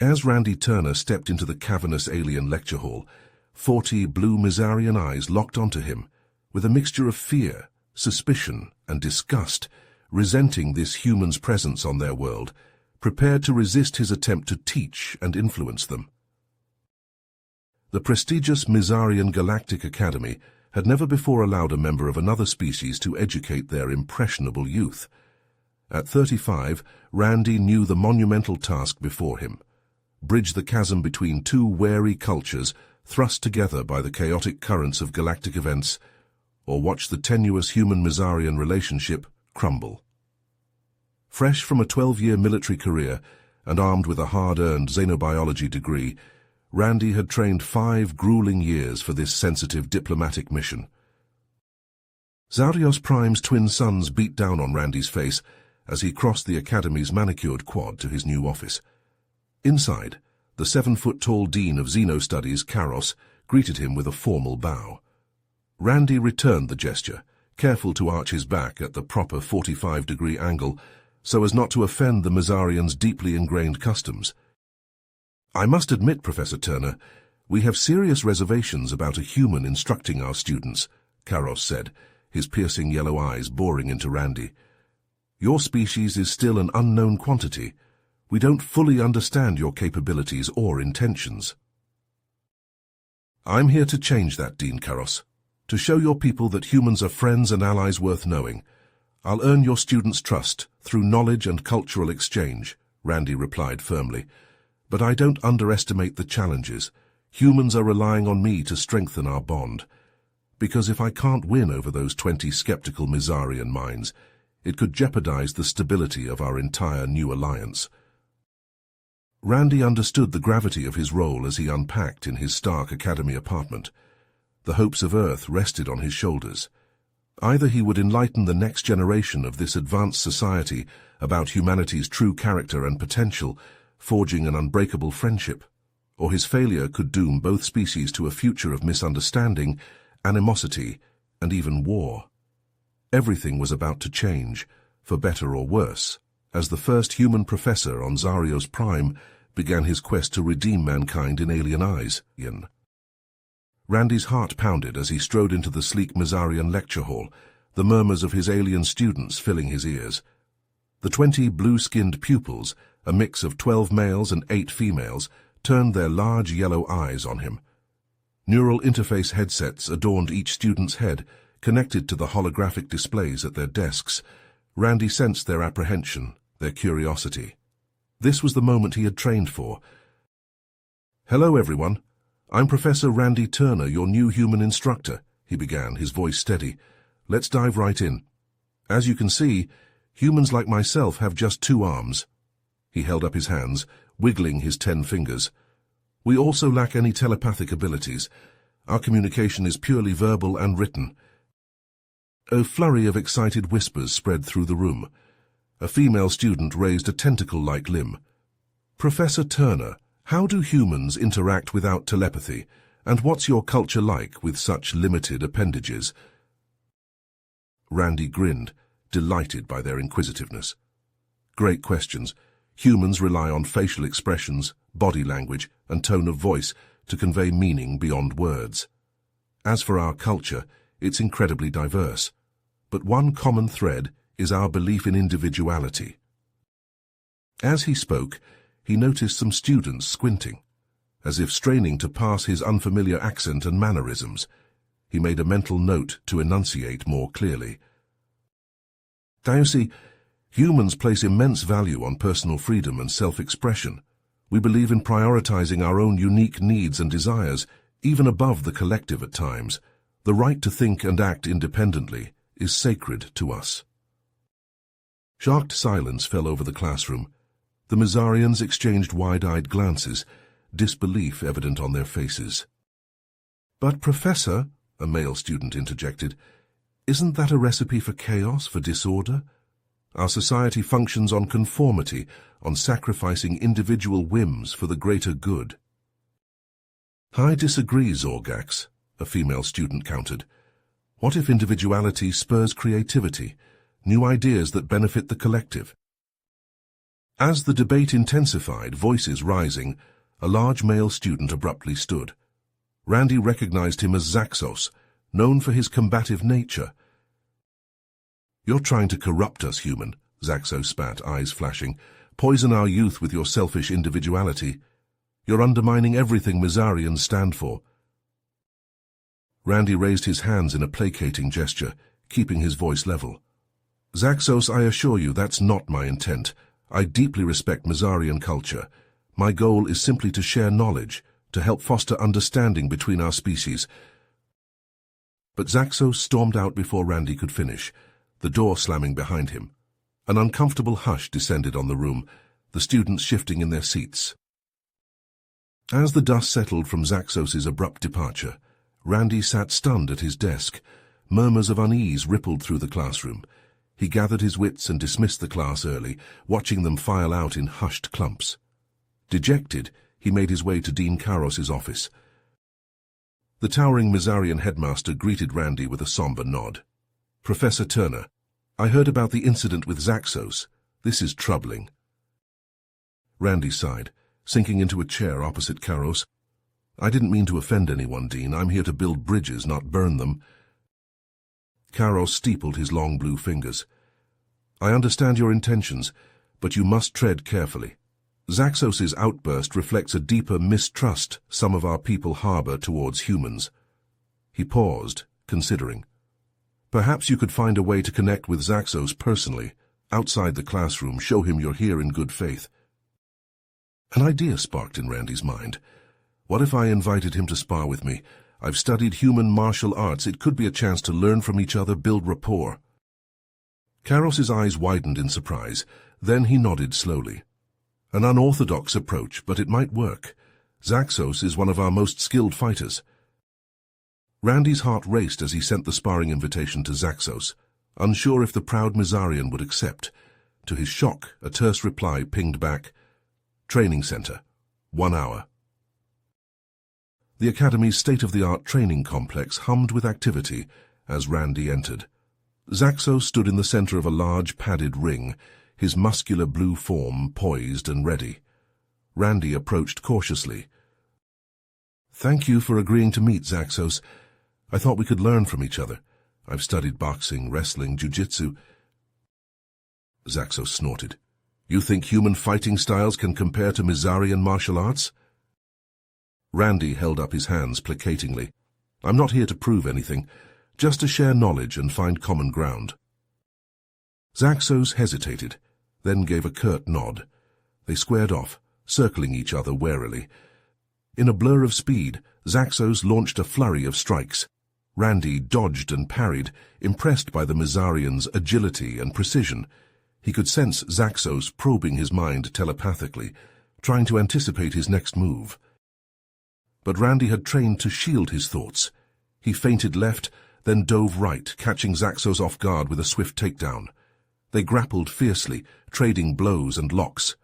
As Randy Turner stepped into the cavernous alien lecture hall, 40 blue Mizarian eyes locked onto him, with a mixture of fear, suspicion, and disgust, resenting this human's presence on their world, prepared to resist his attempt to teach and influence them. The prestigious Mizarian Galactic Academy had never before allowed a member of another species to educate their impressionable youth. At 35, Randy knew the monumental task before him: bridge the chasm between two wary cultures thrust together by the chaotic currents of galactic events, or watch the tenuous human-Mizarian relationship crumble. Fresh from a 12-year military career and armed with a hard-earned xenobiology degree, Randy had trained 5 grueling years for this sensitive diplomatic mission. Zarios Prime's twin suns beat down on Randy's face as he crossed the Academy's manicured quad to his new office. Inside, the 7-foot-tall Dean of Xeno Studies, Karos, greeted him with a formal bow. Randy returned the gesture, careful to arch his back at the proper 45-degree angle so as not to offend the Mizarians' deeply ingrained customs. "I must admit, Professor Turner, we have serious reservations about a human instructing our students," Karos said, his piercing yellow eyes boring into Randy. "Your species is still an unknown quantity. We don't fully understand your capabilities or intentions." "I'm here to change that, Dean Karos. To show your people that humans are friends and allies worth knowing. I'll earn your students' trust through knowledge and cultural exchange," Randy replied firmly. "But I don't underestimate the challenges. Humans are relying on me to strengthen our bond. Because if I can't win over those 20 skeptical Mizarian minds, it could jeopardize the stability of our entire new alliance." Randy understood the gravity of his role as he unpacked in his Stark Academy apartment. The hopes of Earth rested on his shoulders. Either he would enlighten the next generation of this advanced society about humanity's true character and potential, forging an unbreakable friendship, or his failure could doom both species to a future of misunderstanding, animosity, and even war. Everything was about to change, for better or worse, as the first human professor on Zarios Prime began his quest to redeem mankind in alien eyes. Randy's heart pounded as he strode into the sleek Mizarian lecture hall, the murmurs of his alien students filling his ears. The 20 blue-skinned pupils, a mix of 12 males and 8 females, turned their large yellow eyes on him. Neural interface headsets adorned each student's head, connected to the holographic displays at their desks. Randy sensed their apprehension, their curiosity. This was the moment he had trained for. "Hello, everyone. I'm Professor Randy Turner, your new human instructor," he began, his voice steady. "Let's dive right in. As you can see, humans like myself have just 2 arms." He held up his hands, wiggling his 10 fingers. "We also lack any telepathic abilities. Our communication is purely verbal and written." A flurry of excited whispers spread through the room. A female student raised a tentacle-like limb. "Professor Turner, how do humans interact without telepathy, and what's your culture like with such limited appendages?" Randy grinned, delighted by their inquisitiveness. "Great questions. Humans rely on facial expressions, body language, and tone of voice to convey meaning beyond words. As for our culture, it's incredibly diverse. But one common thread is our belief in individuality." As he spoke, he noticed some students squinting, as if straining to pass his unfamiliar accent and mannerisms. He made a mental note to enunciate more clearly. "You see, humans place immense value on personal freedom and self-expression. We believe in prioritizing our own unique needs and desires, even above the collective at times. The right to think and act independently is sacred to us." Shocked silence fell over the classroom. The Mizarians exchanged wide-eyed glances, disbelief evident on their faces. "But, Professor," a male student interjected, "isn't that a recipe for chaos, for disorder? Our society functions on conformity, on sacrificing individual whims for the greater good." "I disagree, Zorgax," a female student countered. "What if individuality spurs creativity, new ideas that benefit the collective?" As the debate intensified, voices rising, a large male student abruptly stood. Randy recognized him as Zaxos, known for his combative nature. "You're trying to corrupt us, human," Zaxos spat, eyes flashing. "Poison our youth with your selfish individuality. You're undermining everything Mizarians stand for." Randy raised his hands in a placating gesture, keeping his voice level. "Zaxos, I assure you that's not my intent. I deeply respect Mizarian culture. My goal is simply to share knowledge, to help foster understanding between our species." But Zaxos stormed out before Randy could finish, the door slamming behind him. An uncomfortable hush descended on the room, the students shifting in their seats. As the dust settled from Zaxos's abrupt departure, Randy sat stunned at his desk. Murmurs of unease rippled through the classroom. He gathered his wits and dismissed the class early, watching them file out in hushed clumps. Dejected, he made his way to Dean Karos's office. The towering Mizarian headmaster greeted Randy with a somber nod. "Professor Turner, I heard about the incident with Zaxos. This is troubling." Randy sighed, sinking into a chair opposite Karos. "I didn't mean to offend anyone, Dean. I'm here to build bridges, not burn them." Karos steepled his long blue fingers. "I understand your intentions, but you must tread carefully. Zaxos's outburst reflects a deeper mistrust some of our people harbor towards humans." He paused, considering. "Perhaps you could find a way to connect with Zaxos personally, outside the classroom, show him you're here in good faith." An idea sparked in Randy's mind. What if I invited him to spar with me? I've studied human martial arts. It could be a chance to learn from each other, build rapport. Karos's eyes widened in surprise. Then he nodded slowly. "An unorthodox approach, but it might work. Zaxos is one of our most skilled fighters." Randy's heart raced as he sent the sparring invitation to Zaxos, unsure if the proud Mizarian would accept. To his shock, a terse reply pinged back. "Training center. 1 hour." The Academy's state-of-the-art training complex hummed with activity as Randy entered. Zaxos stood in the center of a large padded ring, his muscular blue form poised and ready. Randy approached cautiously. "Thank you for agreeing to meet, Zaxos. I thought we could learn from each other. I've studied boxing, wrestling, jiu-jitsu." Zaxos snorted. "You think human fighting styles can compare to Mizarian martial arts?" Randy held up his hands placatingly. "I'm not here to prove anything, just to share knowledge and find common ground." Zaxos hesitated, then gave a curt nod. They squared off, circling each other warily. In a blur of speed, Zaxos launched a flurry of strikes. Randy dodged and parried, impressed by the Mizarian's agility and precision. He could sense Zaxos probing his mind telepathically, trying to anticipate his next move. But Randy had trained to shield his thoughts. He feinted left, then dove right, catching Zaxos off guard with a swift takedown. They grappled fiercely, trading blows and locks.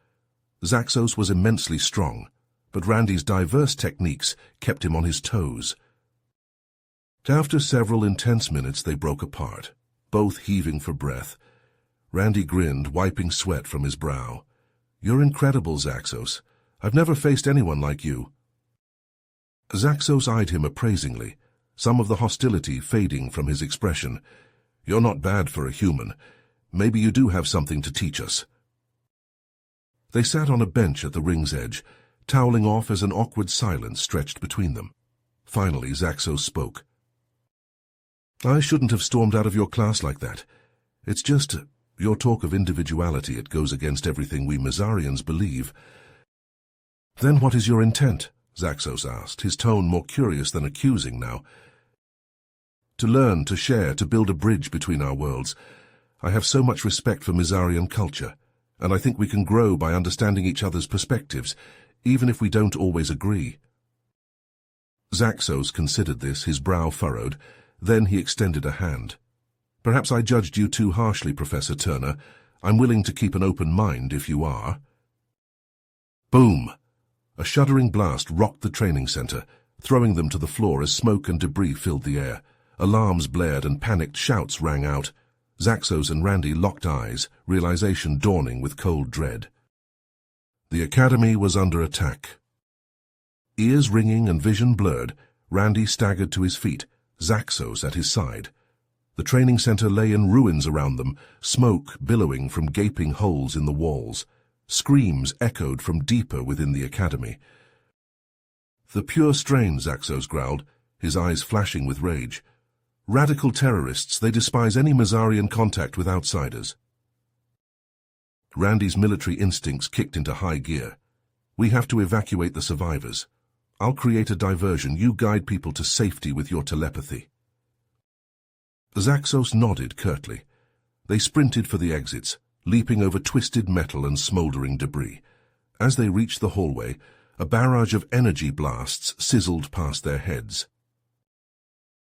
Zaxos was immensely strong, but Randy's diverse techniques kept him on his toes. After several intense minutes, they broke apart, both heaving for breath. Randy grinned, wiping sweat from his brow. "You're incredible, Zaxos. I've never faced anyone like you." Zaxos eyed him appraisingly, some of the hostility fading from his expression. "You're not bad for a human. Maybe you do have something to teach us." They sat on a bench at the ring's edge, toweling off as an awkward silence stretched between them. Finally, Zaxos spoke. "I shouldn't have stormed out of your class like that. It's just your talk of individuality. It goes against everything we Mizarians believe." "Then what is your intent?" Zaxos asked, his tone more curious than accusing now. "To learn, to share, to build a bridge between our worlds. I have so much respect for Mizarian culture, and I think we can grow by understanding each other's perspectives, even if we don't always agree." Zaxos considered this, his brow furrowed. Then he extended a hand. "Perhaps I judged you too harshly, Professor Turner. I'm willing to keep an open mind if you are." Boom! A shuddering blast rocked the training center, throwing them to the floor as smoke and debris filled the air. Alarms blared and panicked shouts rang out. Zaxos and Randy locked eyes, realization dawning with cold dread. The academy was under attack. Ears ringing and vision blurred, Randy staggered to his feet, Zaxos at his side. The training center lay in ruins around them, smoke billowing from gaping holes in the walls. Screams echoed from deeper within the academy. "The pure strain," Zaxos growled, his eyes flashing with rage. "Radical terrorists, they despise any Mazarian contact with outsiders." Randy's military instincts kicked into high gear. "We have to evacuate the survivors. I'll create a diversion. You guide people to safety with your telepathy." Zaxos nodded curtly. They sprinted for the exits, leaping over twisted metal and smoldering debris. As they reached the hallway, a barrage of energy blasts sizzled past their heads.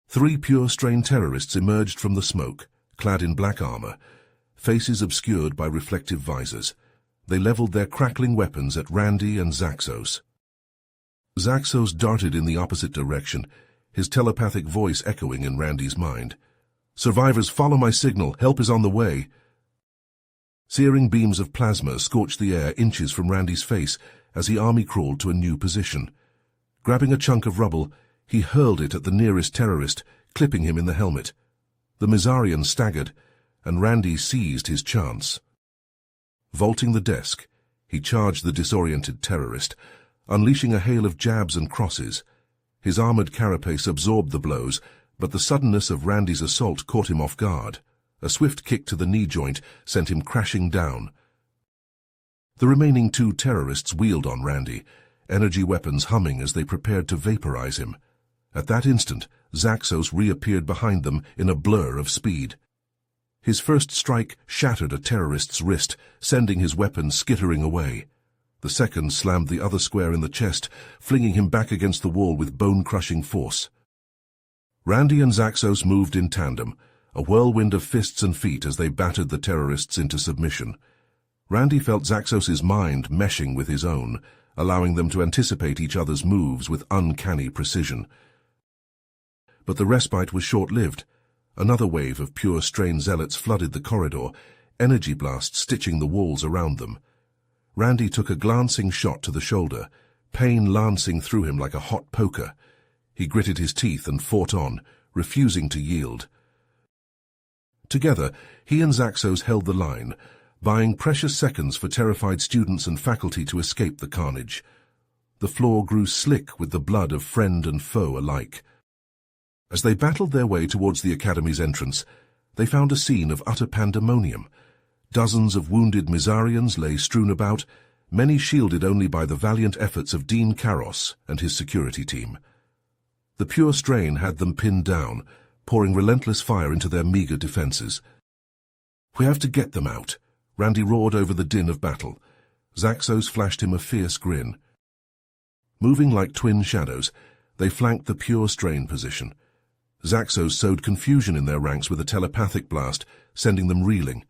3 pure-strain terrorists emerged from the smoke, clad in black armor, faces obscured by reflective visors. They leveled their crackling weapons at Randy and Zaxos. Zaxos darted in the opposite direction, his telepathic voice echoing in Randy's mind. "Survivors, follow my signal. Help is on the way." Searing beams of plasma scorched the air inches from Randy's face as he army-crawled to a new position. Grabbing a chunk of rubble, he hurled it at the nearest terrorist, clipping him in the helmet. The Mazarian staggered, and Randy seized his chance. Vaulting the desk, he charged the disoriented terrorist, unleashing a hail of jabs and crosses. His armored carapace absorbed the blows, but the suddenness of Randy's assault caught him off guard. A swift kick to the knee joint sent him crashing down. The remaining 2 terrorists wheeled on Randy, energy weapons humming as they prepared to vaporize him. At that instant, Zaxos reappeared behind them in a blur of speed. His first strike shattered a terrorist's wrist, sending his weapon skittering away. The second slammed the other square in the chest, flinging him back against the wall with bone-crushing force. Randy and Zaxos moved in tandem, a whirlwind of fists and feet as they battered the terrorists into submission. Randy felt Zaxos's mind meshing with his own, allowing them to anticipate each other's moves with uncanny precision. But the respite was short-lived. Another wave of pure-strain zealots flooded the corridor, energy blasts stitching the walls around them. Randy took a glancing shot to the shoulder, pain lancing through him like a hot poker. He gritted his teeth and fought on, refusing to yield. Together, he and Zaxos held the line, buying precious seconds for terrified students and faculty to escape the carnage. The floor grew slick with the blood of friend and foe alike. As they battled their way towards the academy's entrance, they found a scene of utter pandemonium. Dozens of wounded Mazarians lay strewn about, many shielded only by the valiant efforts of Dean Karos and his security team. The pure strain had them pinned down, pouring relentless fire into their meager defenses. "We have to get them out," Randy roared over the din of battle. Zaxos flashed him a fierce grin. Moving like twin shadows, they flanked the pure strain position. Zaxos sowed confusion in their ranks with a telepathic blast, sending them reeling.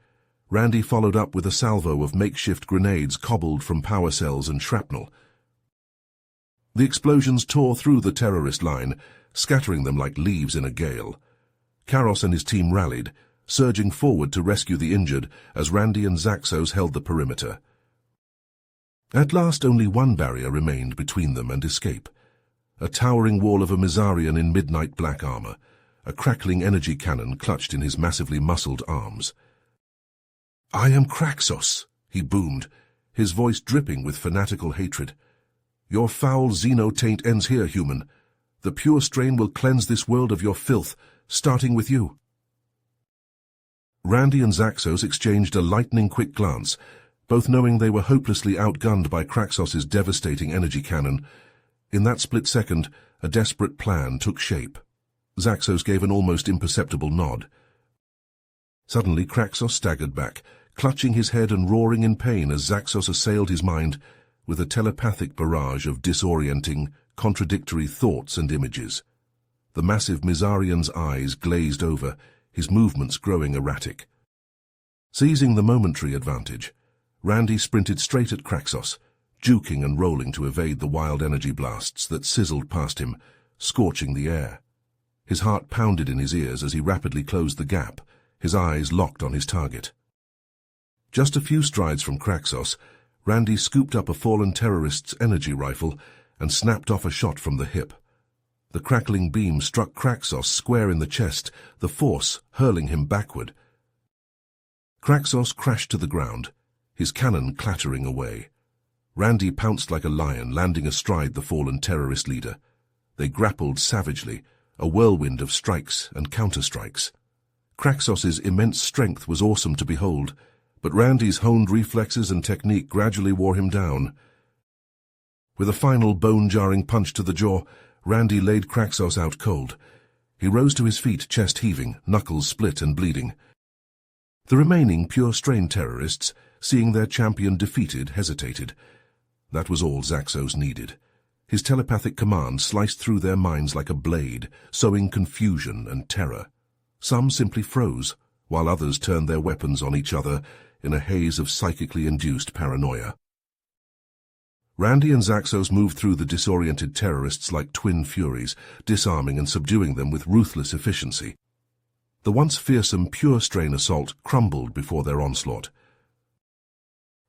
Randy followed up with a salvo of makeshift grenades cobbled from power cells and shrapnel. The explosions tore through the terrorist line, scattering them like leaves in a gale. Karos and his team rallied, surging forward to rescue the injured as Randy and Zaxos held the perimeter. At last only one barrier remained between them and escape. A towering wall of a Mazarian in midnight black armor, a crackling energy cannon clutched in his massively muscled arms. "I am Kraxos," he boomed, his voice dripping with fanatical hatred. "Your foul xeno-taint ends here, human. The pure strain will cleanse this world of your filth, starting with you." Randy and Zaxos exchanged a lightning-quick glance, both knowing they were hopelessly outgunned by Kraxos's devastating energy cannon. In that split second, a desperate plan took shape. Zaxos gave an almost imperceptible nod. Suddenly, Kraxos staggered back, clutching his head and roaring in pain as Zaxos assailed his mind with a telepathic barrage of disorienting, contradictory thoughts and images. The massive Mazarian's eyes glazed over, his movements growing erratic. Seizing the momentary advantage, Randy sprinted straight at Kraxos, juking and rolling to evade the wild energy blasts that sizzled past him, scorching the air. His heart pounded in his ears as he rapidly closed the gap, his eyes locked on his target. Just a few strides from Kraxos, Randy scooped up a fallen terrorist's energy rifle and snapped off a shot from the hip. The crackling beam struck Kraxos square in the chest, the force hurling him backward. Kraxos crashed to the ground, his cannon clattering away. Randy pounced like a lion, landing astride the fallen terrorist leader. They grappled savagely, a whirlwind of strikes and counterstrikes. Kraxos's immense strength was awesome to behold, but Randy's honed reflexes and technique gradually wore him down. With a final bone-jarring punch to the jaw, Randy laid Kraxos out cold. He rose to his feet, chest heaving, knuckles split and bleeding. The remaining pure-strain terrorists, seeing their champion defeated, hesitated. That was all Zaxos needed. His telepathic command sliced through their minds like a blade, sowing confusion and terror. Some simply froze, while others turned their weapons on each other in a haze of psychically induced paranoia. Randy and Zaxos moved through the disoriented terrorists like twin furies, disarming and subduing them with ruthless efficiency. The once fearsome pure-strain assault crumbled before their onslaught.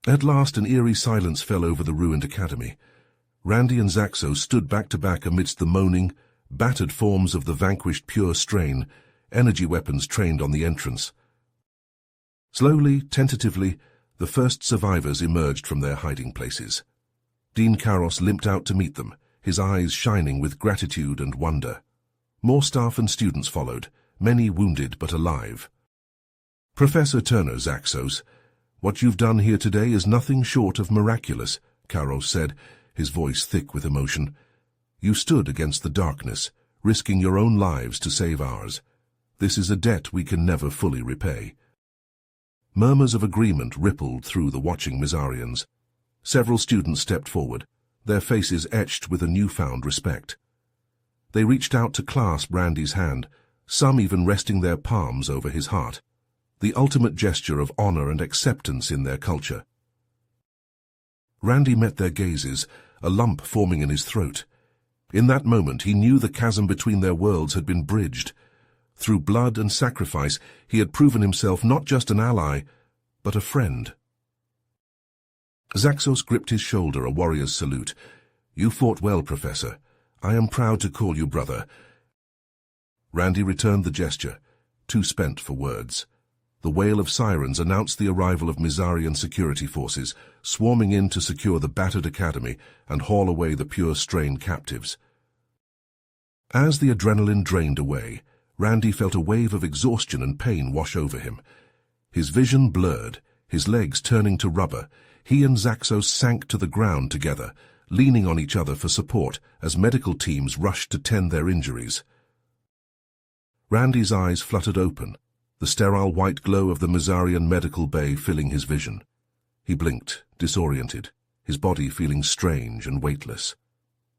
At last an eerie silence fell over the ruined academy. Randy and Zaxos stood back-to-back amidst the moaning, battered forms of the vanquished pure-strain, energy weapons trained on the entrance. Slowly, tentatively, the first survivors emerged from their hiding places. Dean Karos limped out to meet them, his eyes shining with gratitude and wonder. More staff and students followed, many wounded but alive. Professor Turner, Zaxos, what you've done here today is nothing short of miraculous, Karos said, his voice thick with emotion. You stood against the darkness, risking your own lives to save ours. This is a debt we can never fully repay. Murmurs of agreement rippled through the watching Mizarians. Several students stepped forward, their faces etched with a newfound respect. They reached out to clasp Randy's hand, some even resting their palms over his heart, the ultimate gesture of honor and acceptance in their culture. Randy met their gazes, a lump forming in his throat. In that moment he knew the chasm between their worlds had been bridged. Through blood and sacrifice he had proven himself not just an ally, but a friend. Zaxos gripped his shoulder, a warrior's salute. You fought well, Professor. I am proud to call you brother. Randy returned the gesture, too spent for words. The wail of sirens announced the arrival of Mizarian security forces, swarming in to secure the battered academy and haul away the pure-strain captives. As the adrenaline drained away, Randy felt a wave of exhaustion and pain wash over him. His vision blurred, his legs turning to rubber. He and Zaxos sank to the ground together, leaning on each other for support as medical teams rushed to tend their injuries. Randy's eyes fluttered open, the sterile white glow of the Mizarian medical bay filling his vision. He blinked, disoriented, his body feeling strange and weightless.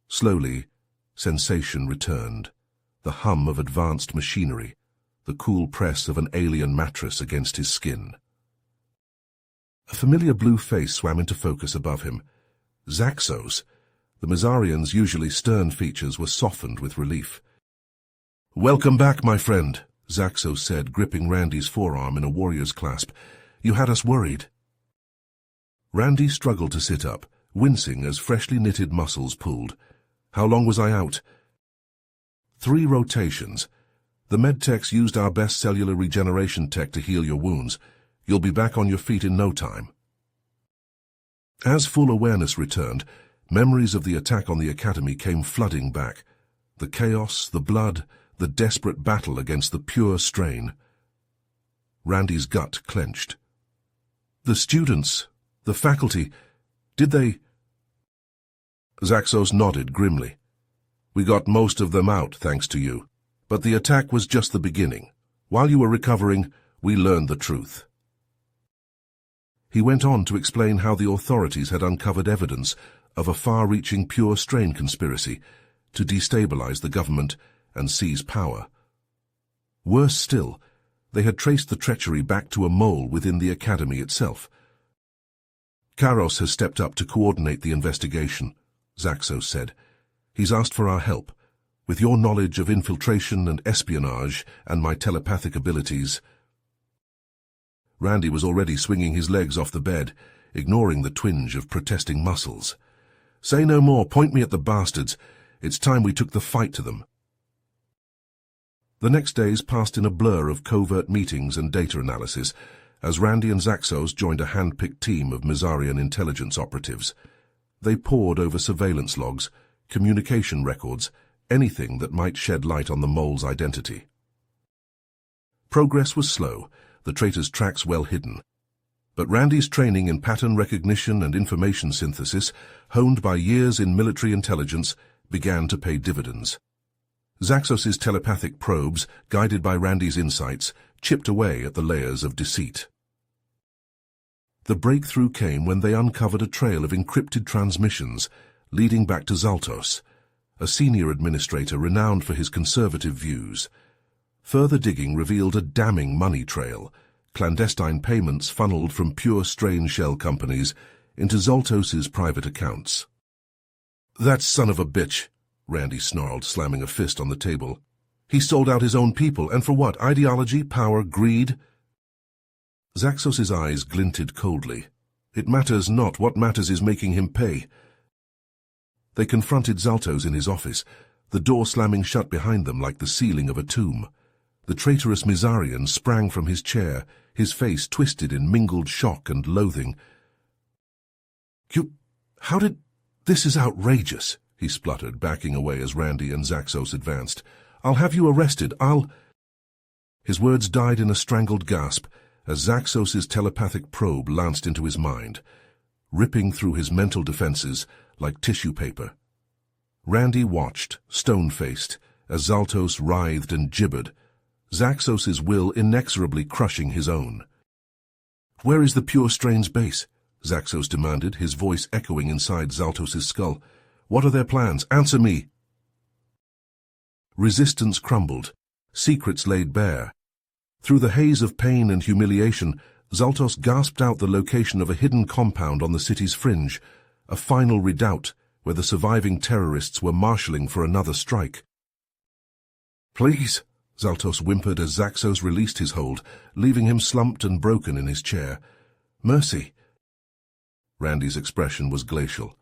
Slowly, sensation returned, the hum of advanced machinery, the cool press of an alien mattress against his skin. A familiar blue face swam into focus above him. Zaxos. The Mizarian's usually stern features were softened with relief. Welcome back, my friend, Zaxos said, gripping Randy's forearm in a warrior's clasp. You had us worried. Randy struggled to sit up, wincing as freshly knitted muscles pulled. How long was I out? 3 rotations. The medtechs used our best cellular regeneration tech to heal your wounds. You'll be back on your feet in no time. As full awareness returned, memories of the attack on the academy came flooding back. The chaos, the blood, the desperate battle against the pure-strain. Randy's gut clenched. The students, the faculty, did they... Zaxos nodded grimly. We got most of them out, thanks to you. But the attack was just the beginning. While you were recovering, we learned the truth. He went on to explain how the authorities had uncovered evidence of a far-reaching pure-strain conspiracy to destabilize the government and seize power. Worse still, they had traced the treachery back to a mole within the academy itself. Karos has stepped up to coordinate the investigation, Zaxos said. He's asked for our help. With your knowledge of infiltration and espionage and my telepathic abilities... Randy was already swinging his legs off the bed. ignoring the twinge of protesting muscles. "Say no more, point me at the bastards. It's time we took the fight to them." The next days passed in a blur of covert meetings and data analysis, as Randy and Zaxos joined a hand-picked team of Mizarian intelligence operatives. They pored over surveillance logs, communication records, anything that might shed light on the mole's identity. Progress was slow, the traitor's tracks well hidden. But Randy's training in pattern recognition and information synthesis, honed by years in military intelligence, began to pay dividends. Zaxos's telepathic probes, guided by Randy's insights, chipped away at the layers of deceit. The breakthrough came when they uncovered a trail of encrypted transmissions leading back to Zaltos, a senior administrator renowned for his conservative views. Further digging revealed a damning money trail, clandestine payments funneled from pure strain shell companies into Zaltos's private accounts. "That son of a bitch," Randy snarled, slamming a fist on the table. "He sold out his own people, and for what? Ideology, power, greed?" Zaxos's eyes glinted coldly. "It matters not. What matters is making him pay." They confronted Zaltos in his office, the door slamming shut behind them like the ceiling of a tomb. The traitorous Mizarian sprang from his chair, his face twisted in mingled shock and loathing. How did... This is outrageous," he spluttered, backing away as Randy and Zaxos advanced. "I'll have you arrested, His words died in a strangled gasp as Zaxos's telepathic probe lanced into his mind, ripping through his mental defenses like tissue paper. Randy watched, stone-faced, as Zaltos writhed and gibbered, Zaxos's will inexorably crushing his own. "Where is the Pure Strain's base?" Zaxos demanded, his voice echoing inside Zaltos's skull. "What are their plans? Answer me!" Resistance crumbled, secrets laid bare. Through the haze of pain and humiliation, Zaltos gasped out the location of a hidden compound on the city's fringe, a final redoubt where the surviving terrorists were marshalling for another strike. "Please," Zaltos whimpered as Zaxos released his hold, leaving him slumped and broken in his chair. "Mercy." Randy's expression was glacial.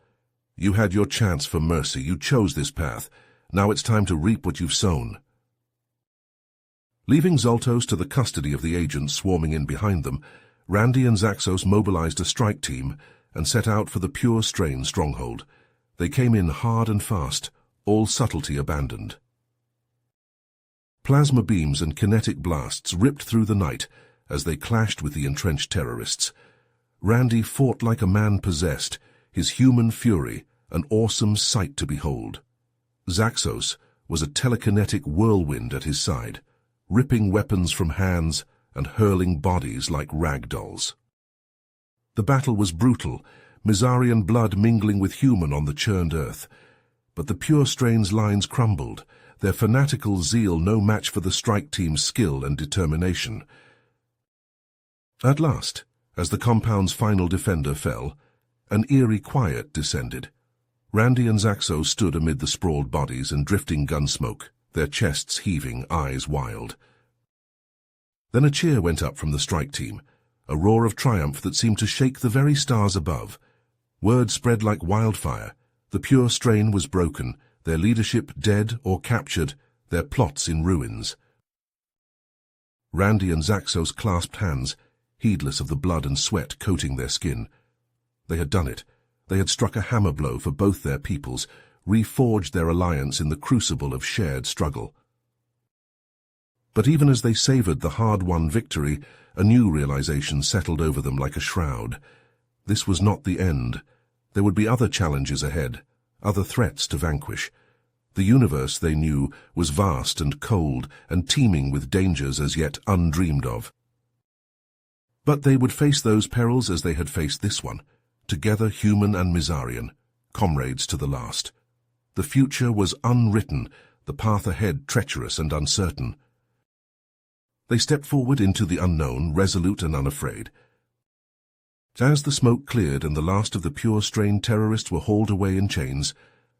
"You had your chance for mercy. You chose this path. Now it's time to reap what you've sown." Leaving Zaltos to the custody of the agents swarming in behind them, Randy and Zaxos mobilized a strike team and set out for the Pure Strain stronghold. They came in hard and fast, all subtlety abandoned. Plasma beams and kinetic blasts ripped through the night as they clashed with the entrenched terrorists. Randy fought like a man possessed, his human fury an awesome sight to behold. Zaxos was a telekinetic whirlwind at his side, ripping weapons from hands and hurling bodies like rag dolls. The battle was brutal, Mizarian blood mingling with human on the churned earth. But the Pure Strain's lines crumbled, their fanatical zeal no match for the strike team's skill and determination. At last, as the compound's final defender fell, an eerie quiet descended. Randy and Zaxos stood amid the sprawled bodies and drifting gun smoke, their chests heaving, eyes wild. Then a cheer went up from the strike team, a roar of triumph that seemed to shake the very stars above. Word spread like wildfire. The Pure Strain was broken, their leadership dead or captured, their plots in ruins. Randy and Zaxos clasped hands, heedless of the blood and sweat coating their skin. They had done it. They had struck a hammer blow for both their peoples, reforged their alliance in the crucible of shared struggle. But even as they savored the hard-won victory, a new realization settled over them like a shroud. This was not the end. There would be other challenges ahead, other threats to vanquish. The universe, they knew, was vast and cold and teeming with dangers as yet undreamed of. But they would face those perils as they had faced this one, together human and Mizarian, comrades to the last. The future was unwritten, the path ahead treacherous and uncertain. They stepped forward into the unknown, resolute and unafraid. As the smoke cleared and the last of the Pure Strain terrorists were hauled away in chains,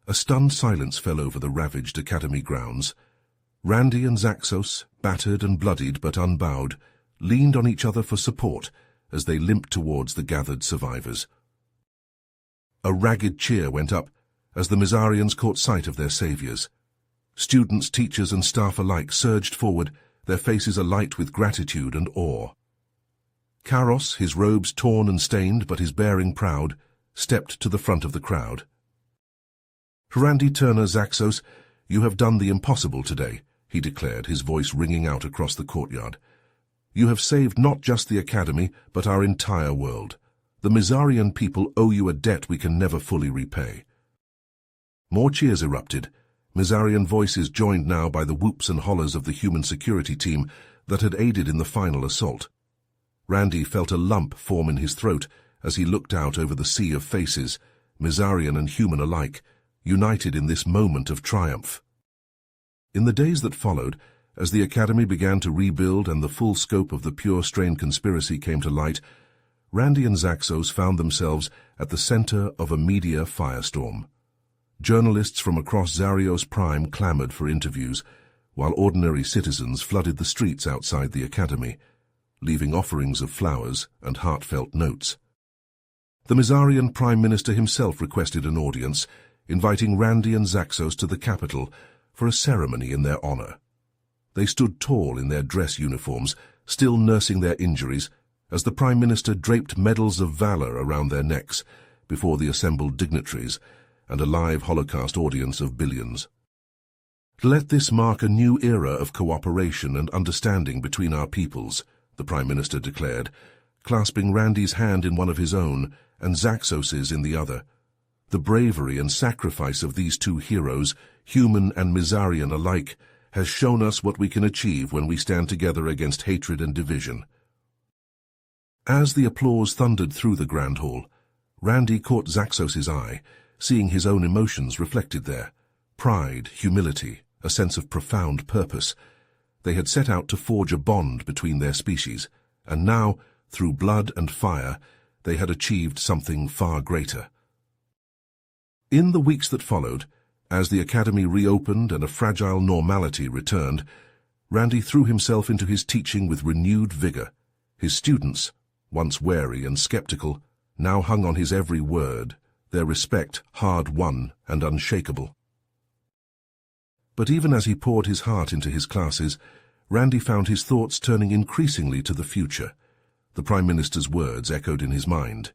a stunned silence fell over the ravaged academy grounds. Randy and Zaxos, battered and bloodied but unbowed, leaned on each other for support as they limped towards the gathered survivors. A ragged cheer went up as the Mizarians caught sight of their saviors. Students, teachers, and staff alike surged forward, their faces alight with gratitude and awe. Karos, his robes torn and stained but his bearing proud, stepped to the front of the crowd. "Randy Turner Zaxos, you have done the impossible today," he declared, his voice ringing out across the courtyard. "You have saved not just the Academy, but our entire world. The Mizarian people owe you a debt we can never fully repay." More cheers erupted. Mizarian voices joined now by the whoops and hollers of the human security team that had aided in the final assault. Randy felt a lump form in his throat as he looked out over the sea of faces, Mizarian and human alike, united in this moment of triumph. In the days that followed, as the Academy began to rebuild and the full scope of the Pure Strain conspiracy came to light, Randy and Zaxos found themselves at the center of a media firestorm. Journalists from across Zarios Prime clamored for interviews, while ordinary citizens flooded the streets outside the Academy, leaving offerings of flowers and heartfelt notes. The Mizarian Prime Minister himself requested an audience, inviting Randy and Zaxos to the capital for a ceremony in their honor. They stood tall in their dress uniforms, still nursing their injuries, as the Prime Minister draped medals of valor around their necks before the assembled dignitaries and a live Holocaust audience of billions. "Let this mark a new era of cooperation and understanding between our peoples," the Prime Minister declared, clasping Randy's hand in one of his own and Zaxos's in the other. The bravery and sacrifice of these two heroes, human and Mizarian alike, has shown us what we can achieve when we stand together against hatred and division. As the applause thundered through the Grand Hall, Randy caught Zaxos's eye, seeing his own emotions reflected there. Pride, humility, a sense of profound purpose. They had set out to forge a bond between their species, and now, through blood and fire, they had achieved something far greater. In the weeks that followed, as the Academy reopened and a fragile normality returned, Randy threw himself into his teaching with renewed vigor. His students, once wary and skeptical, now hung on his every word, their respect hard-won and unshakable. But even as he poured his heart into his classes, Randy found his thoughts turning increasingly to the future. The Prime Minister's words echoed in his mind.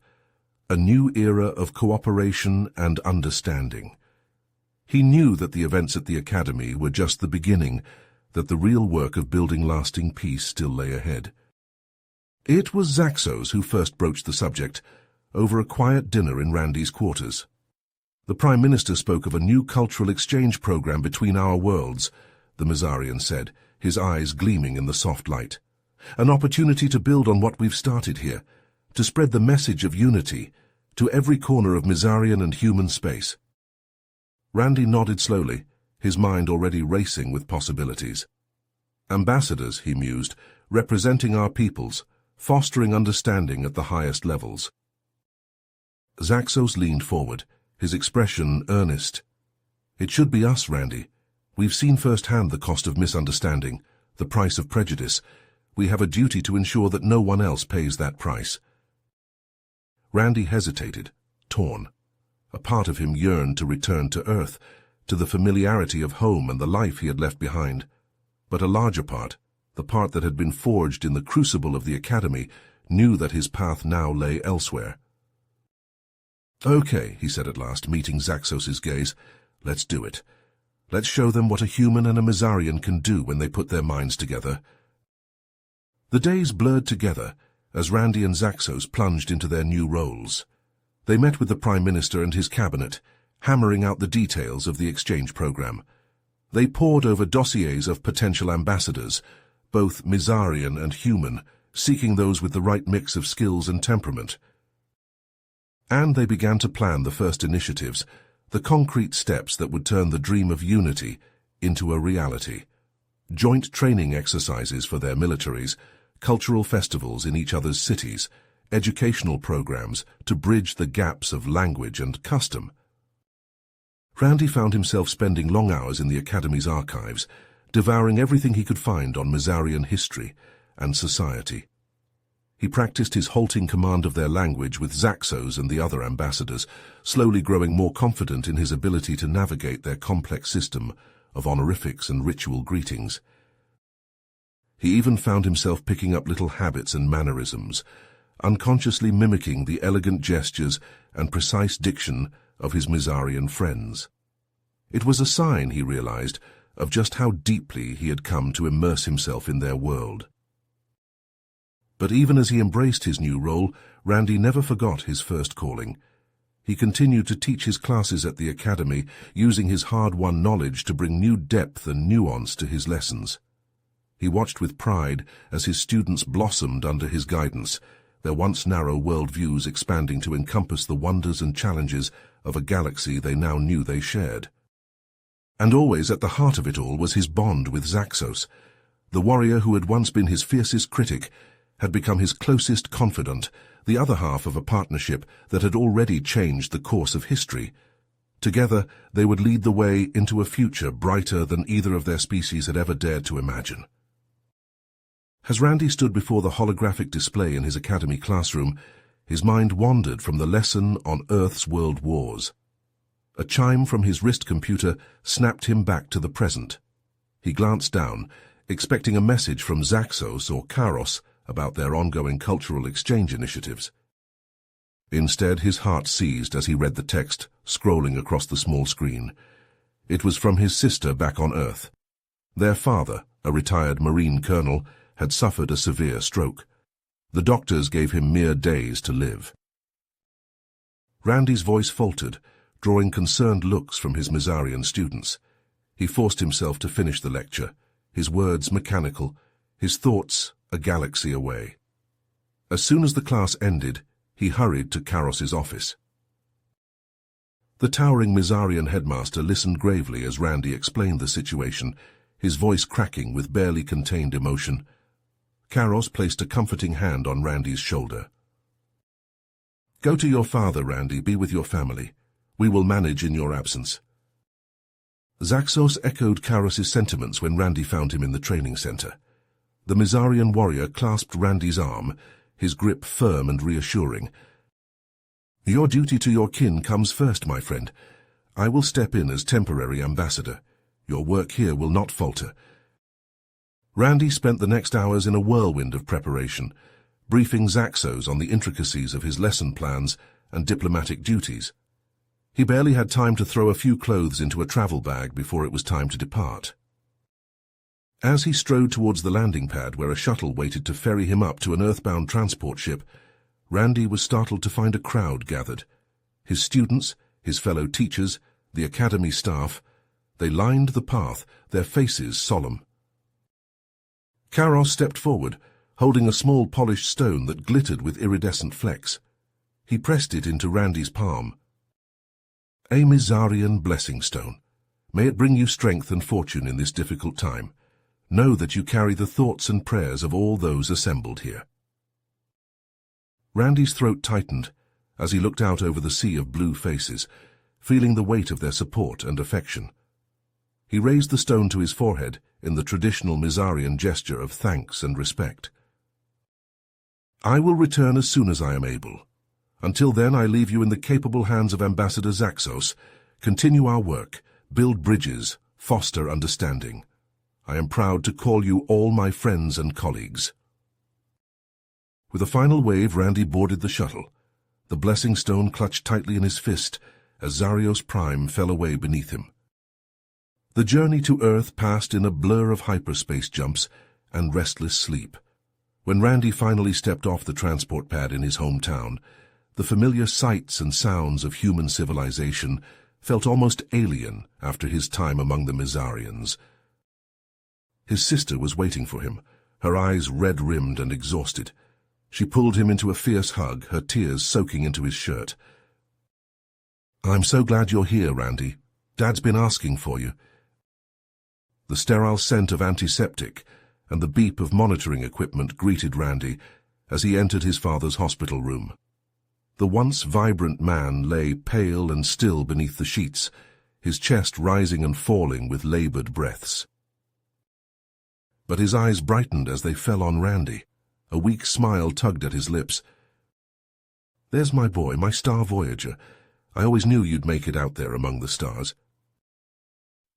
A new era of cooperation and understanding. He knew that the events at the Academy were just the beginning, that the real work of building lasting peace still lay ahead. It was Zaxos who first broached the subject, over a quiet dinner in Randy's quarters. The Prime Minister spoke of a new cultural exchange program between our worlds, the Mizarian said, his eyes gleaming in the soft light. An opportunity to build on what we've started here, to spread the message of unity to every corner of Mizarian and human space. Randy nodded slowly, his mind already racing with possibilities. Ambassadors, he mused, representing our peoples, fostering understanding at the highest levels. Zaxos leaned forward, his expression earnest. "It should be us, Randy. We've seen firsthand the cost of misunderstanding, the price of prejudice. We have a duty to ensure that no one else pays that price." Randy hesitated, torn. A part of him yearned to return to Earth, to the familiarity of home and the life he had left behind. But a larger part, the part that had been forged in the crucible of the Academy, knew that his path now lay elsewhere. "Okay," he said at last, meeting Zaxos's gaze. "Let's do it. Let's show them what a human and a Mizarian can do when they put their minds together." The days blurred together as Randy and Zaxos plunged into their new roles. They met with the Prime Minister and his cabinet, hammering out the details of the exchange program. They pored over dossiers of potential ambassadors, both Mizarian and human, seeking those with the right mix of skills and temperament. And they began to plan the first initiatives, the concrete steps that would turn the dream of unity into a reality. Joint training exercises for their militaries, cultural festivals in each other's cities, educational programs to bridge the gaps of language and custom. Randy found himself spending long hours in the Academy's archives, devouring everything he could find on Mizarian history and society. He practiced his halting command of their language with Zaxos and the other ambassadors, slowly growing more confident in his ability to navigate their complex system of honorifics and ritual greetings. He even found himself picking up little habits and mannerisms, unconsciously mimicking the elegant gestures and precise diction of his Mizarian friends. It was a sign, he realized, of just how deeply he had come to immerse himself in their world. But even as he embraced his new role, Randy never forgot his first calling. He continued to teach his classes at the academy, using his hard-won knowledge to bring new depth and nuance to his lessons. He watched with pride as his students blossomed under his guidance, their once narrow worldviews expanding to encompass the wonders and challenges of a galaxy they now knew they shared. And always at the heart of it all was his bond with Zaxos. The warrior who had once been his fiercest critic had become his closest confidant, the other half of a partnership that had already changed the course of history. Together, they would lead the way into a future brighter than either of their species had ever dared to imagine. As Randy stood before the holographic display in his academy classroom, his mind wandered from the lesson on Earth's world wars. A chime from his wrist computer snapped him back to the present. He glanced down, expecting a message from Zaxos or Karos about their ongoing cultural exchange initiatives. Instead, his heart seized as he read the text scrolling across the small screen. It was from his sister back on Earth. Their father, a retired Marine colonel, had suffered a severe stroke. The doctors gave him mere days to live. Randy's voice faltered, drawing concerned looks from his Mizarian students. He forced himself to finish the lecture, his words mechanical, his thoughts a galaxy away. As soon as the class ended, he hurried to Karos's office. The towering Mizarian headmaster listened gravely as Randy explained the situation, his voice cracking with barely contained emotion. Karos placed a comforting hand on Randy's shoulder. "Go to your father, Randy. Be with your family. We will manage in your absence." Zaxos echoed Karos's sentiments when Randy found him in the training center. The Mizarian warrior clasped Randy's arm, his grip firm and reassuring. "Your duty to your kin comes first, my friend. I will step in as temporary ambassador. Your work here will not falter." Randy spent the next hours in a whirlwind of preparation, briefing Zaxos on the intricacies of his lesson plans and diplomatic duties. He barely had time to throw a few clothes into a travel bag before it was time to depart. As he strode towards the landing pad where a shuttle waited to ferry him up to an earthbound transport ship, Randy was startled to find a crowd gathered. His students, his fellow teachers, the academy staff, they lined the path, their faces solemn. Karos stepped forward, holding a small polished stone that glittered with iridescent flecks. He pressed it into Randy's palm. "A Mizarian blessing stone. May it bring you strength and fortune in this difficult time. Know that you carry the thoughts and prayers of all those assembled here." Randy's throat tightened as he looked out over the sea of blue faces, feeling the weight of their support and affection. He raised the stone to his forehead in the traditional Mizarian gesture of thanks and respect. "I will return as soon as I am able. Until then, I leave you in the capable hands of Ambassador Zaxos. Continue our work, build bridges, foster understanding. I am proud to call you all my friends and colleagues." With a final wave, Randy boarded the shuttle, the blessing stone clutched tightly in his fist as Zarios Prime fell away beneath him. The journey to Earth passed in a blur of hyperspace jumps and restless sleep. When Randy finally stepped off the transport pad in his hometown, the familiar sights and sounds of human civilization felt almost alien after his time among the Mizarians. His sister was waiting for him, her eyes red-rimmed and exhausted. She pulled him into a fierce hug, her tears soaking into his shirt. "I'm so glad you're here, Randy. Dad's been asking for you." The sterile scent of antiseptic and the beep of monitoring equipment greeted Randy as he entered his father's hospital room. The once vibrant man lay pale and still beneath the sheets, his chest rising and falling with labored breaths. But his eyes brightened as they fell on Randy, A weak smile tugged at his lips. "There's my boy, my star voyager. I always knew you'd make it out there among the stars."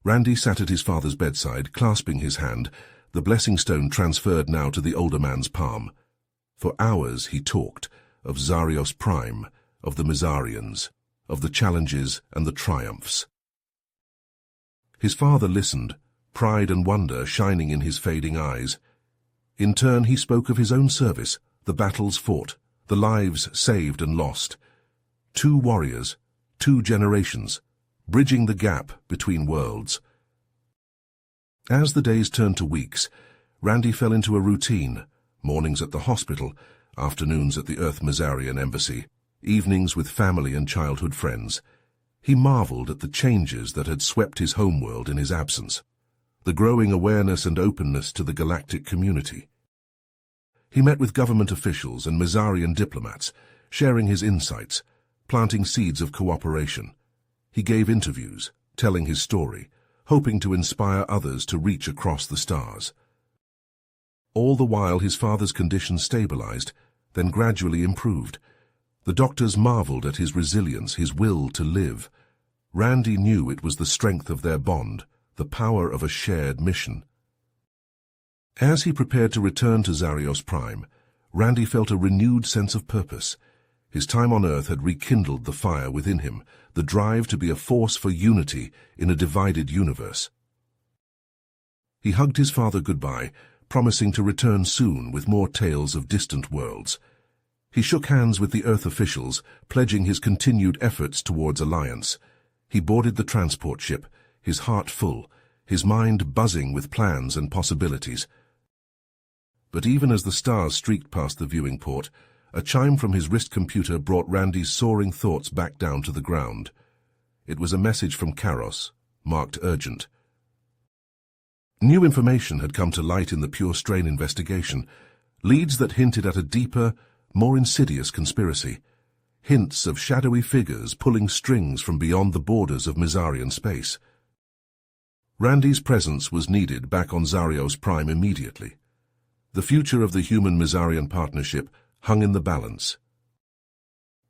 Randy sat at his father's bedside, clasping his hand, the blessing stone transferred now to the older man's palm. For hours he talked of Zarios Prime, of the Mizarians, of the challenges and the triumphs. His father listened, pride and wonder shining in his fading eyes. In turn he spoke of his own service, the battles fought, the lives saved and lost. 2 warriors, 2 generations, bridging the gap between worlds. As the days turned to weeks, Randy fell into a routine: mornings at the hospital, afternoons at the Earth Mizarian embassy, evenings with family and childhood friends. He marveled at the changes that had swept his homeworld in his absence, the growing awareness and openness to the galactic community. He met with government officials and Mizarian diplomats, sharing his insights, planting seeds of cooperation. He gave interviews, telling his story, hoping to inspire others to reach across the stars. All the while his father's condition stabilized, then gradually improved. The doctors marveled at his resilience, his will to live. Randy knew it was the strength of their bond, the power of a shared mission. As he prepared to return to Zarios Prime, Randy felt a renewed sense of purpose. His time on Earth had rekindled the fire within him, the drive to be a force for unity in a divided universe. He hugged his father goodbye, promising to return soon with more tales of distant worlds. He shook hands with the Earth officials, pledging his continued efforts towards alliance. He boarded the transport ship, his heart full, his mind buzzing with plans and possibilities. But even as the stars streaked past the viewing port, a chime from his wrist computer brought Randy's soaring thoughts back down to the ground. It was a message from Karos, marked urgent. New information had come to light in the Pure Strain investigation, leads that hinted at a deeper, more insidious conspiracy, hints of shadowy figures pulling strings from beyond the borders of Mizarian space. Randy's presence was needed back on Zarios Prime immediately. The future of the human-Mizarian partnership hung in the balance.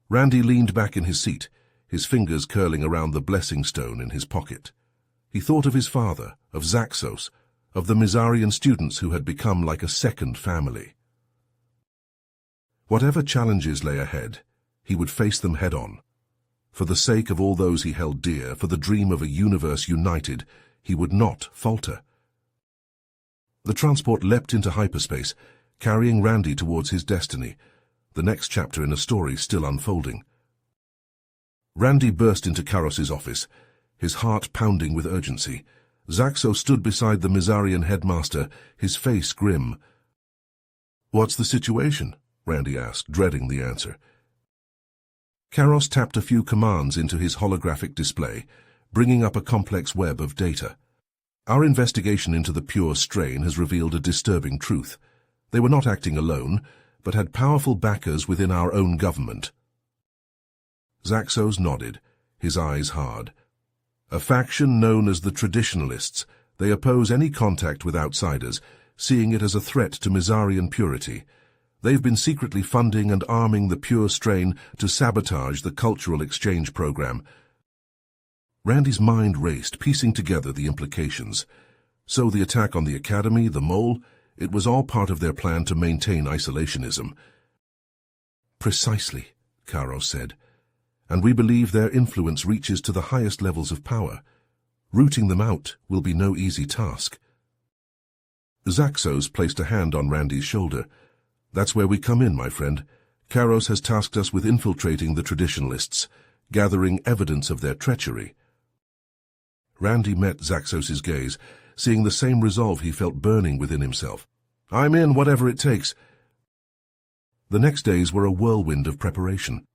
Randy leaned back in his seat, his fingers curling around the blessing stone in his pocket. He thought of his father, of Zaxos, of the Mizarian students who had become like a second family. Whatever challenges lay ahead, he would face them head-on. For the sake of all those he held dear, for the dream of a universe united, he would not falter. The transport leapt into hyperspace, carrying Randy towards his destiny, the next chapter in a story still unfolding. Randy burst into Karos's office, his heart pounding with urgency. Zaxo stood beside the Mizarian headmaster, his face grim. "What's the situation?" Randy asked, dreading the answer. Karos tapped a few commands into his holographic display, bringing up a complex web of data. "Our investigation into the Pure Strain has revealed a disturbing truth. They were not acting alone, but had powerful backers within our own government." Zaxos nodded, his eyes hard. "A faction known as the Traditionalists. They oppose any contact with outsiders, seeing it as a threat to Mizarian purity. They've been secretly funding and arming the Pure Strain to sabotage the cultural exchange program." Randy's mind raced, piecing together the implications. So the attack on the Academy, the mole, it was all part of their plan to maintain isolationism. "Precisely," Karos said. "And we believe their influence reaches to the highest levels of power. Rooting them out will be no easy task." Zaxos placed a hand on Randy's shoulder. "That's where we come in, my friend. Karos has tasked us with infiltrating the Traditionalists, gathering evidence of their treachery." Randy met Zaxos's gaze, seeing the same resolve he felt burning within himself. "I'm in, whatever it takes." The next days were a whirlwind of preparation.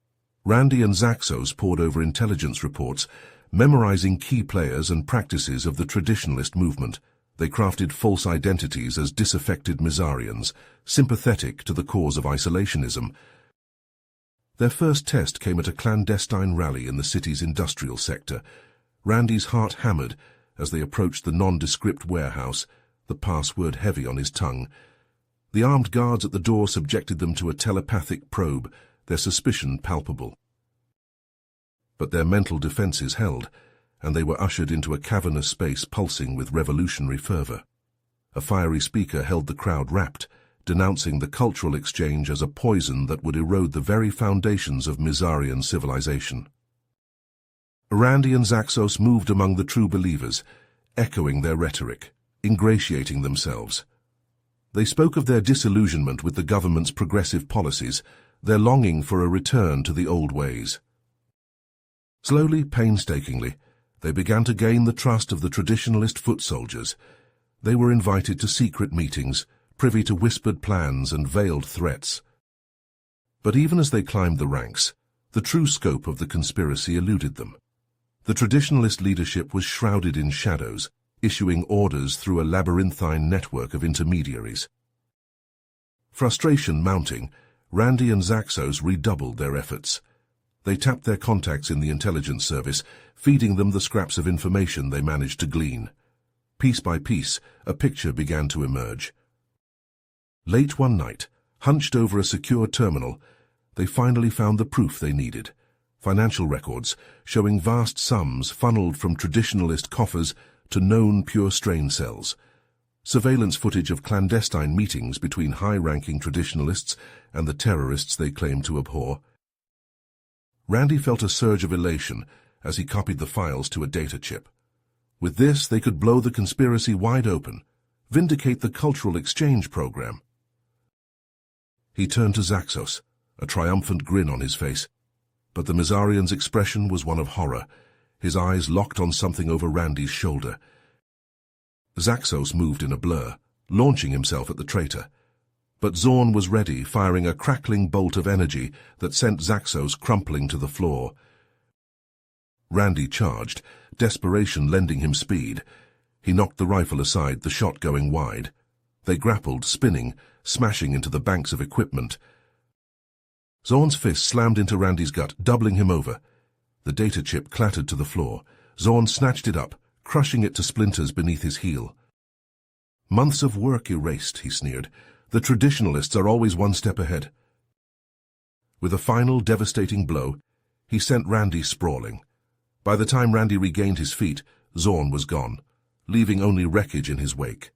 Randy and Zaxos pored over intelligence reports, memorizing key players and practices of the traditionalist movement. They crafted false identities as disaffected Mizarians, sympathetic to the cause of isolationism. Their first test came at a clandestine rally in the city's industrial sector. Randy's heart hammered as they approached the nondescript warehouse, the password heavy on his tongue. The armed guards at the door subjected them to a telepathic probe, their suspicion palpable. But their mental defenses held, and they were ushered into a cavernous space pulsing with revolutionary fervor. A fiery speaker held the crowd rapt, denouncing the cultural exchange as a poison that would erode the very foundations of Mizarian civilization. Randy and Zaxos moved among the true believers, echoing their rhetoric, ingratiating themselves. They spoke of their disillusionment with the government's progressive policies, their longing for a return to the old ways. Slowly, painstakingly, they began to gain the trust of the traditionalist foot soldiers. They were invited to secret meetings, privy to whispered plans and veiled threats. But even as they climbed the ranks, the true scope of the conspiracy eluded them. The traditionalist leadership was shrouded in shadows, issuing orders through a labyrinthine network of intermediaries. Frustration mounting, Randy and Zaxos redoubled their efforts. They tapped their contacts in the intelligence service, feeding them the scraps of information they managed to glean. Piece by piece, a picture began to emerge. Late one night, hunched over a secure terminal, they finally found the proof they needed. Financial records showing vast sums funneled from traditionalist coffers to known pure-strain cells. Surveillance footage of clandestine meetings between high-ranking traditionalists and the terrorists they claimed to abhor. Randy felt a surge of elation as he copied the files to a data chip. With this, they could blow the conspiracy wide open, vindicate the cultural exchange program. He turned to Zaxos, a triumphant grin on his face. But the Mizarian's expression was one of horror, his eyes locked on something over Randy's shoulder. Zaxos moved in a blur, launching himself at the traitor. But Zorn was ready, firing a crackling bolt of energy that sent Zaxos crumpling to the floor. Randy charged, desperation lending him speed. He knocked the rifle aside, the shot going wide. They grappled, spinning, smashing into the banks of equipment. Zorn's fist slammed into Randy's gut, doubling him over. The data chip clattered to the floor. Zorn snatched it up, crushing it to splinters beneath his heel. Months of work erased, he sneered. The traditionalists are always one step ahead. With a final devastating blow, he sent Randy sprawling. By the time Randy regained his feet, Zorn was gone, leaving only wreckage in his wake.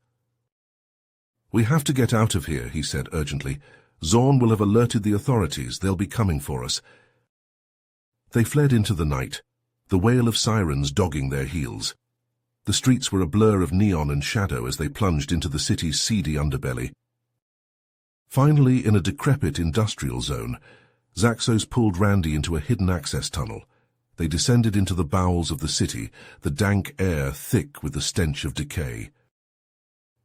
"We have to get out of here," he said urgently. "Zorn will have alerted the authorities. They'll be coming for us." They fled into the night, the wail of sirens dogging their heels. The streets were a blur of neon and shadow as they plunged into the city's seedy underbelly. Finally, in a decrepit industrial zone, Zaxos pulled Randy into a hidden access tunnel. They descended into the bowels of the city, the dank air thick with the stench of decay.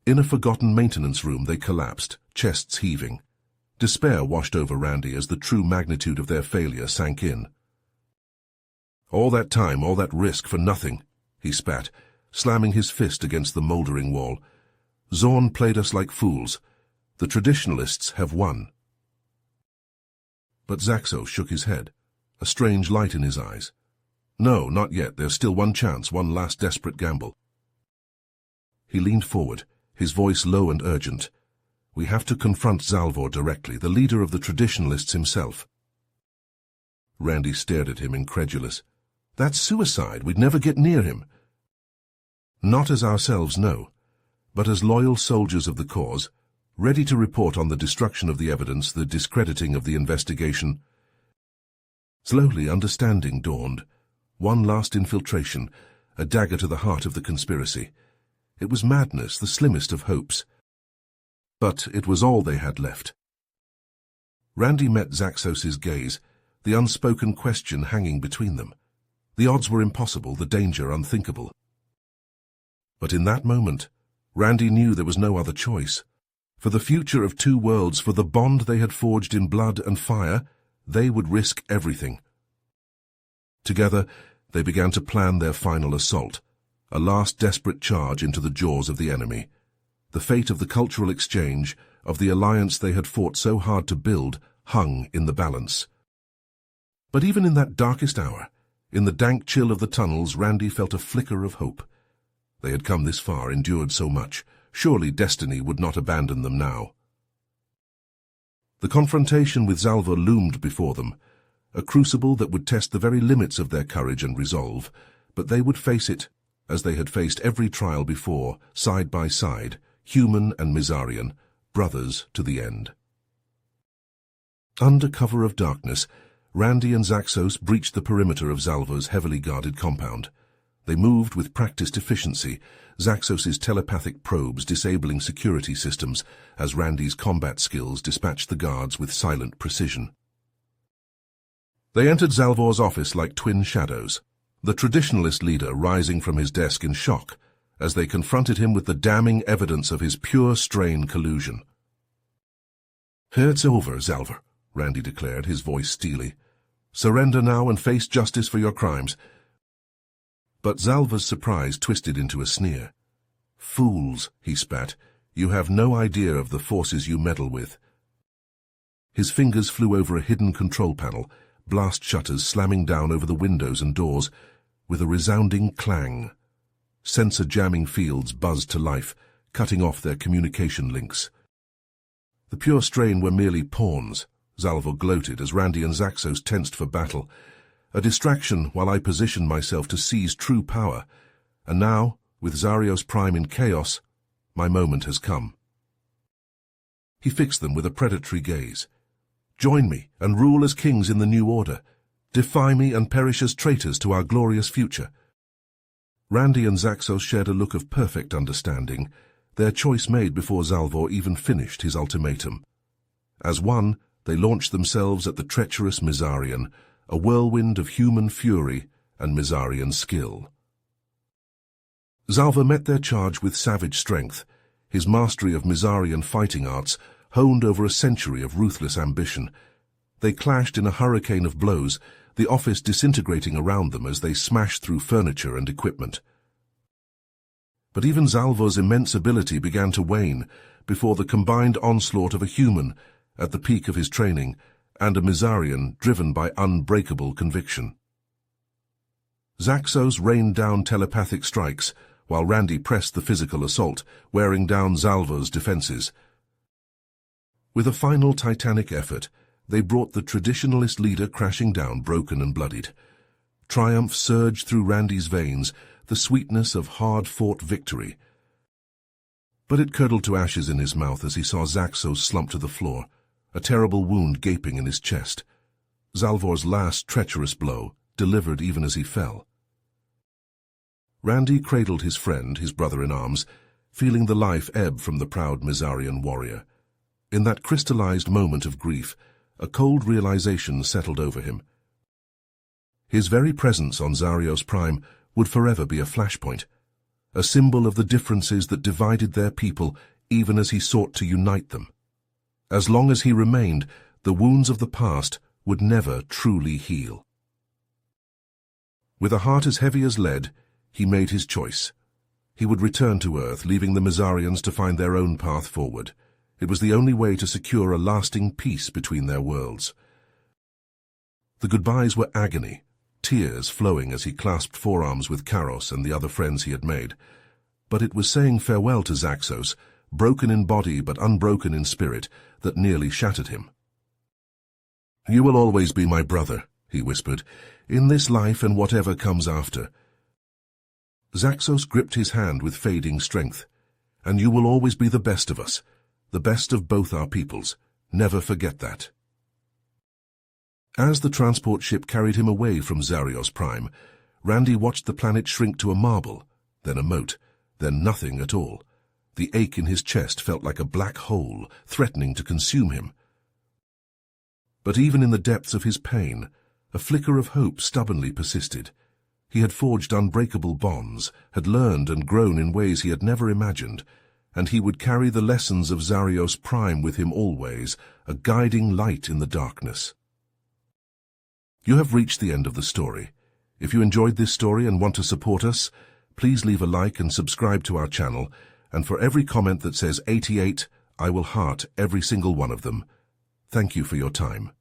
In a forgotten maintenance room they collapsed, chests heaving. Despair washed over Randy as the true magnitude of their failure sank in. "All that time, all that risk for nothing," he spat, slamming his fist against the mouldering wall. "Zorn played us like fools. The traditionalists have won." But Zaxos shook his head, a strange light in his eyes. "No, not yet. There's still one chance, one last desperate gamble." He leaned forward, his voice low and urgent. "We have to confront Zalvor directly, the leader of the traditionalists himself." Randy stared at him, incredulous. "That's suicide. We'd never get near him." "Not as ourselves, no, but as loyal soldiers of the cause, ready to report on the destruction of the evidence, the discrediting of the investigation." Slowly, understanding dawned. One last infiltration, a dagger to the heart of the conspiracy. It was madness, the slimmest of hopes. But it was all they had left. Randy met Zaxos's gaze, the unspoken question hanging between them. The odds were impossible, the danger unthinkable. But in that moment, Randy knew there was no other choice. For the future of two worlds, for the bond they had forged in blood and fire, they would risk everything. Together, they began to plan their final assault, a last desperate charge into the jaws of the enemy. The fate of the cultural exchange, of the alliance they had fought so hard to build, hung in the balance. But even in that darkest hour, in the dank chill of the tunnels, Randy felt a flicker of hope. They had come this far, endured so much. Surely destiny would not abandon them now. The confrontation with Zalva loomed before them, a crucible that would test the very limits of their courage and resolve, but they would face it, as they had faced every trial before, side by side, human and Mizarian, brothers to the end. Under cover of darkness, Randy and Zaxos breached the perimeter of Zalva's heavily guarded compound. They moved with practiced efficiency, Zaxos' telepathic probes disabling security systems as Randy's combat skills dispatched the guards with silent precision. They entered Zalvor's office like twin shadows, the traditionalist leader rising from his desk in shock as they confronted him with the damning evidence of his pure strain collusion. "It's over, Zalvar," Randy declared, his voice steely. "Surrender now and face justice for your crimes." But Zalvar's surprise twisted into a sneer. "Fools," he spat, "you have no idea of the forces you meddle with." His fingers flew over a hidden control panel, blast shutters slamming down over the windows and doors with a resounding clang. Sensor jamming fields buzzed to life, cutting off their communication links. The pure strain were merely pawns, Zalvar gloated as Randy and Zaxos tensed for battle. A distraction while I positioned myself to seize true power. And now, with Zarios Prime in chaos, my moment has come. He fixed them with a predatory gaze. "Join me and rule as kings in the new order. Defy me and perish as traitors to our glorious future." Randy and Zaxos shared a look of perfect understanding, their choice made before Zalvar even finished his ultimatum. As one, they launched themselves at the treacherous Mizarian, a whirlwind of human fury and Mizarian skill. Zalvar met their charge with savage strength, his mastery of Mizarian fighting arts honed over a century of ruthless ambition. They clashed in a hurricane of blows, the office disintegrating around them as they smashed through furniture and equipment. But even Zalvar's immense ability began to wane before the combined onslaught of a human, at the peak of his training, and a Mizarian driven by unbreakable conviction. Zaxos rained down telepathic strikes, while Randy pressed the physical assault, wearing down Zalvar's defenses. With a final titanic effort, they brought the traditionalist leader crashing down broken and bloodied. Triumph surged through Randy's veins, the sweetness of hard-fought victory. But it curdled to ashes in his mouth as he saw Zaxos slump to the floor, a terrible wound gaping in his chest. Zalvar's last treacherous blow, delivered even as he fell. Randy cradled his friend, his brother-in-arms, feeling the life ebb from the proud Mizarian warrior. In that crystallized moment of grief, a cold realization settled over him. His very presence on Zarios Prime would forever be a flashpoint, a symbol of the differences that divided their people even as he sought to unite them. As long as he remained, the wounds of the past would never truly heal. With a heart as heavy as lead, he made his choice. He would return to Earth, leaving the Mizarians to find their own path forward. It was the only way to secure a lasting peace between their worlds. The goodbyes were agony, tears flowing as he clasped forearms with Karos and the other friends he had made. But it was saying farewell to Zaxos, broken in body but unbroken in spirit, that nearly shattered him. "You will always be my brother," he whispered, "in this life and whatever comes after." Zaxos gripped his hand with fading strength. "And you will always be the best of us, the best of both our peoples. Never forget that." As the transport ship carried him away from Zarios Prime, Randy watched the planet shrink to a marble, then a mote, then nothing at all. The ache in his chest felt like a black hole, threatening to consume him. But even in the depths of his pain, a flicker of hope stubbornly persisted. He had forged unbreakable bonds, had learned and grown in ways he had never imagined, and he would carry the lessons of Zarios Prime with him always, a guiding light in the darkness. You have reached the end of the story. If you enjoyed this story and want to support us, please leave a like and subscribe to our channel, and for every comment that says 88, I will heart every single one of them. Thank you for your time.